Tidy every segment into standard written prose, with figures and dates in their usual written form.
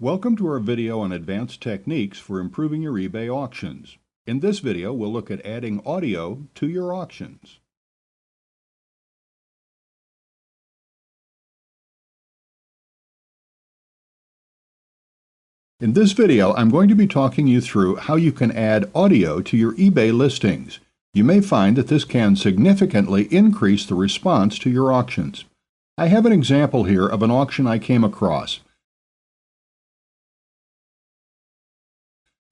Welcome to our video on advanced techniques for improving your eBay auctions. In this video, we'll look at adding audio to your auctions. In this video, I'm going to be talking you through how you can add audio to your eBay listings. You may find that this can significantly increase the response to your auctions. I have an example here of an auction I came across.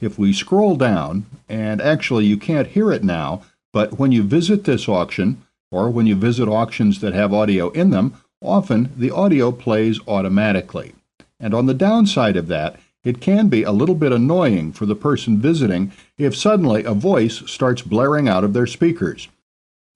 If we scroll down, and actually you can't hear it now, but when you visit this auction, or when you visit auctions that have audio in them, often the audio plays automatically. And on the downside of that, it can be a little bit annoying for the person visiting if suddenly a voice starts blaring out of their speakers.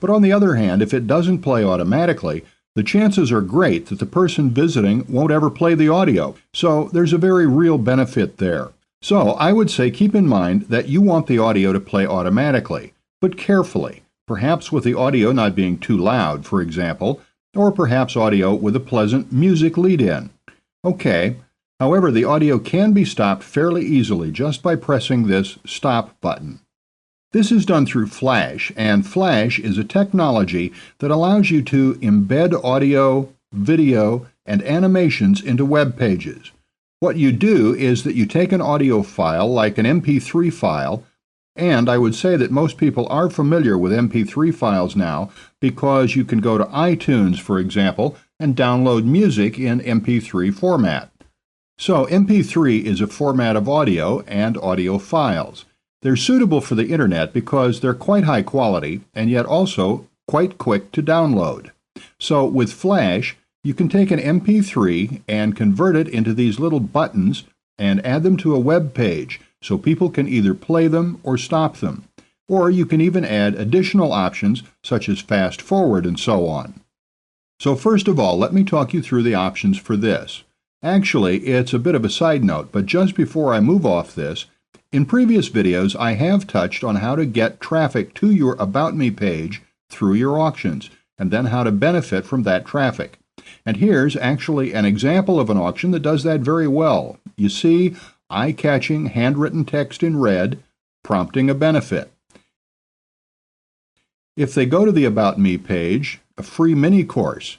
But on the other hand, if it doesn't play automatically, the chances are great that the person visiting won't ever play the audio, so there's a very real benefit there. So I would say keep in mind that you want the audio to play automatically, but carefully, perhaps with the audio not being too loud, for example, or perhaps audio with a pleasant music lead-in. Okay, however, the audio can be stopped fairly easily just by pressing this stop button. This is done through Flash, and Flash is a technology that allows you to embed audio, video, and animations into web pages. What you do is that you take an audio file like an MP3 file, and I would say that most people are familiar with MP3 files now because you can go to iTunes, for example, and download music in MP3 format. So MP3 is a format of audio and audio files. They're suitable for the internet because they're quite high quality and yet also quite quick to download. So with Flash, you can take an MP3 and convert it into these little buttons and add them to a web page so people can either play them or stop them. Or you can even add additional options such as fast forward and so on. So first of all, let me talk you through the options for this. Actually, it's a bit of a side note, but just before I move off this, in previous videos I have touched on how to get traffic to your About Me page through your auctions, and then how to benefit from that traffic. And here's actually an example of an auction that does that very well. You see eye-catching handwritten text in red, prompting a benefit. If they go to the About Me page, a free mini course.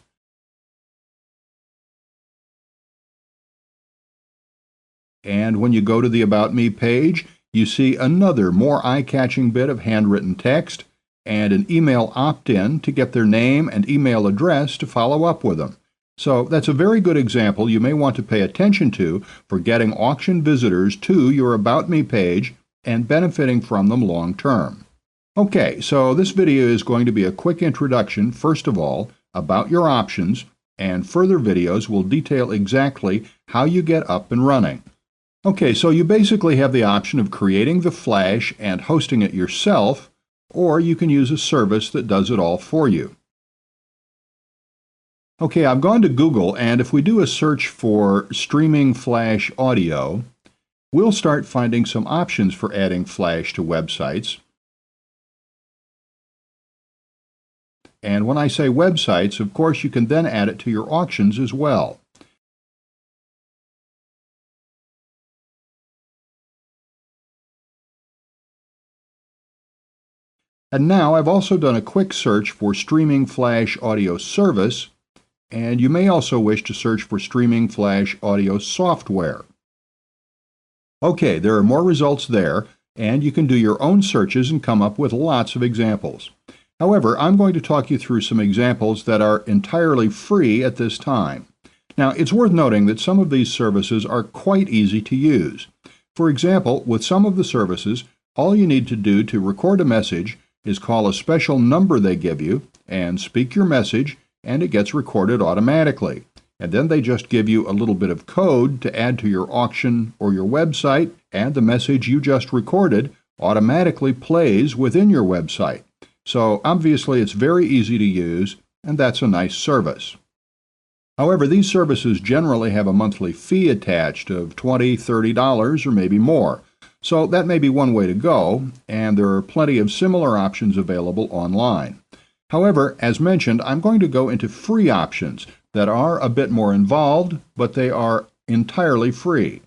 And when you go to the About Me page, you see another more eye-catching bit of handwritten text and an email opt-in to get their name and email address to follow up with them. So that's a very good example you may want to pay attention to for getting auction visitors to your About Me page and benefiting from them long term. Okay, so this video is going to be a quick introduction, first of all, about your options, and further videos will detail exactly how you get up and running. Okay, so you basically have the option of creating the Flash and hosting it yourself, or you can use a service that does it all for you. Okay, I've gone to Google, and if we do a search for streaming Flash audio, we'll start finding some options for adding Flash to websites. And when I say websites, of course, you can then add it to your auctions as well. And now I've also done a quick search for Streaming Flash Audio Service, and you may also wish to search for Streaming Flash Audio Software. Okay, there are more results there, and you can do your own searches and come up with lots of examples. However, I'm going to talk you through some examples that are entirely free at this time. Now, it's worth noting that some of these services are quite easy to use. For example, with some of the services, all you need to do to record a message is call a special number they give you and speak your message, and it gets recorded automatically. And then they just give you a little bit of code to add to your auction or your website, and the message you just recorded automatically plays within your website. So obviously it's very easy to use, and that's a nice service. However, these services generally have a monthly fee attached of $20, $30, or maybe more. So that may be one way to go, and there are plenty of similar options available online. However, as mentioned, I'm going to go into free options that are a bit more involved, but they are entirely free.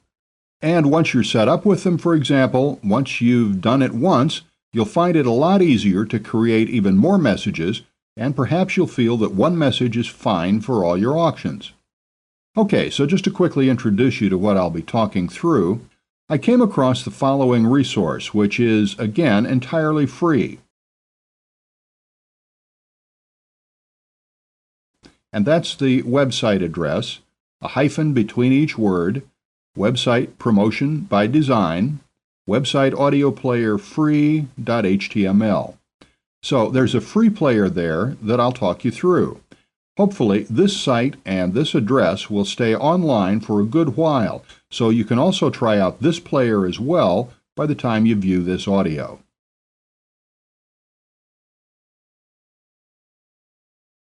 And once you're set up with them, for example, once you've done it once, you'll find it a lot easier to create even more messages, and perhaps you'll feel that one message is fine for all your auctions. Okay, so just to quickly introduce you to what I'll be talking through, I came across the following resource, which is, again, entirely free. And that's the website address, a hyphen between each word, website promotion by design, website audio player free.html. So there's a free player there that I'll talk you through. Hopefully this site and this address will stay online for a good while, so you can also try out this player as well by the time you view this audio.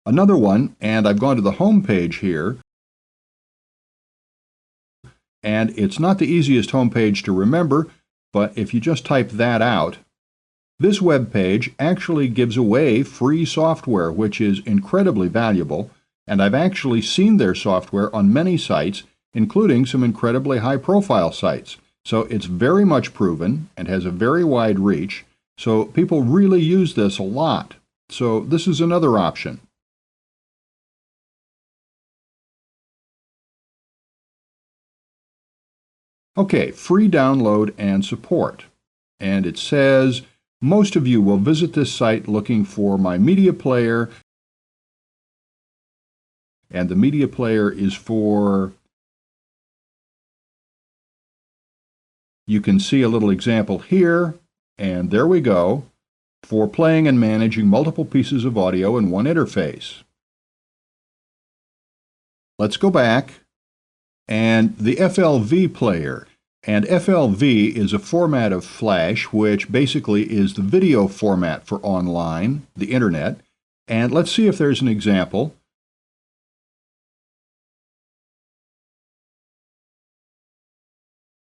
Another one, and I've gone to the home page here, and it's not the easiest home page to remember, but if you just type that out, this web page actually gives away free software, which is incredibly valuable, and I've actually seen their software on many sites, including some incredibly high-profile sites. So it's very much proven and has a very wide reach, so people really use this a lot. So this is another option. Okay, free download and support. And it says, most of you will visit this site looking for my media player, and the media player is for, you can see a little example here, and there we go, for playing and managing multiple pieces of audio in one interface. Let's go back, and the FLV player. And FLV is a format of Flash, which basically is the video format for online, the internet. And let's see if there's an example.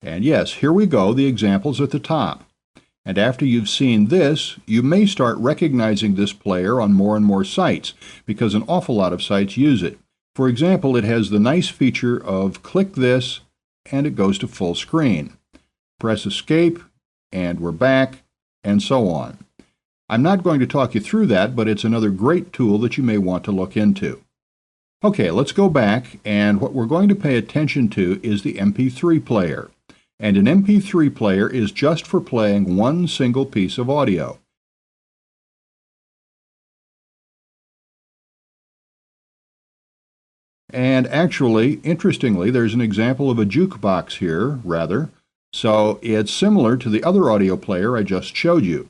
And yes, here we go, the example's at the top. And after you've seen this, you may start recognizing this player on more and more sites, because an awful lot of sites use it. For example, it has the nice feature of click this, and it goes to full screen. Press Escape, and we're back, and so on. I'm not going to talk you through that, but it's another great tool that you may want to look into. Okay, let's go back, and what we're going to pay attention to is the MP3 player. And an MP3 player is just for playing one single piece of audio. And actually, interestingly, there's an example of a jukebox here, rather. So it's similar to the other audio player I just showed you.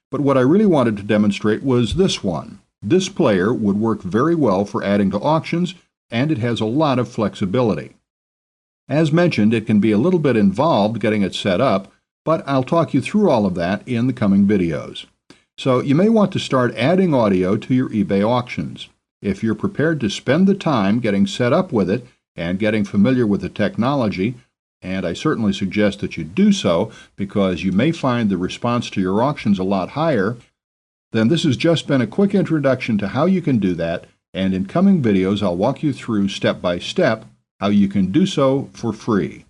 But what I really wanted to demonstrate was this one. This player would work very well for adding to auctions, and it has a lot of flexibility. As mentioned, it can be a little bit involved getting it set up, but I'll talk you through all of that in the coming videos. So you may want to start adding audio to your eBay auctions. If you're prepared to spend the time getting set up with it and getting familiar with the technology, and I certainly suggest that you do so because you may find the response to your auctions a lot higher, then this has just been a quick introduction to how you can do that, and in coming videos I'll walk you through step by step how you can do so for free.